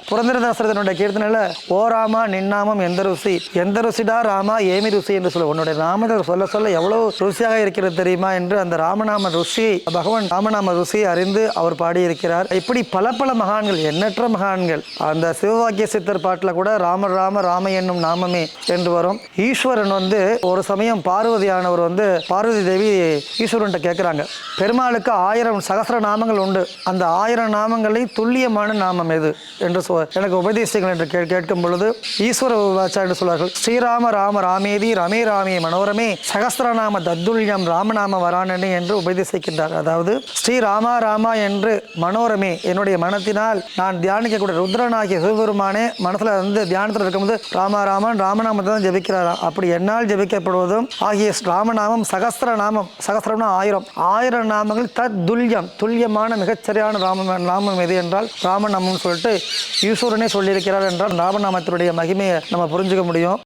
புரந்தரதாசரனுடைய கீர்த்தனையில ஓ ராமா நின்னாமம் எந்த ருசிடா ராமா ஏமி ருசி என்று சொல்ல உன்னுடைய நாமத்தை சொல்ல சொல்ல எவ்வளவு ருசியாக இருக்கிறது தெரியுமா என்று அந்த ராமநாம ருசி பகவான் ராமநாம ருசியை அறிந்து அவர் பாடியிருக்கிறார். இப்படி பல பல மகான்கள், எண்ணற்ற மகான்கள். அந்த சிவவாக்கிய சித்தர் பாட்டில் கூட ராம ராம ராம என்னும் நாமமே என்று வரும். ஈஸ்வரன் ஒரு சமயம் பார்வதியானவர் பார்வதி தேவி ஈஸ்வரன்ட்ட கேட்குறாங்க, பெருமாளுக்கு 1000 சகஸ்ர நாமங்கள் உண்டு, அந்த 1000 நாமங்களில் துல்லியமான நாமம் எது என்று எனக்கு உபதேசிங்கள் என்று கேட்கும் பொழுது ஈஸ்வர வாச்சா என்று சொல்வார்கள். ஸ்ரீராம ராம ராமேதி ரமே ராமே மனோரமே சகஸ்திரநாம தத்துல்யம் ராமநாம வராணனே என்று உபதேசிக்கின்றார். அதாவது ஸ்ரீராமா ராமா என்று மனோரமே, என்னுடைய மனத்தினால் நான் தியானிக்கக்கூடிய ருத்ரனாகிய சிவபெருமானே மனசுல தியானத்தில் இருக்கும்போது ராமா ராமன் ராமநாமத்தை தான் ஜபிக்கிறாரா. அப்படி என்னால் ஜபிக்கப்படுவதும் ஆகிய ராமநாமம் சகஸ்திரநாமம், சகஸ்திரம்னா 1000 நாமங்கள் தத்துல்யம், துல்லியமான மிகச்சரியான நாமம் எது என்றால் ராமநாமம் சொல்லிட்டு ஈஸ்வரனே சொல்லியிருக்கிறார் என்றால் ராமநாமத்தினுடைய மகிமையை நம்ம புரிஞ்சுக்க முடியும்.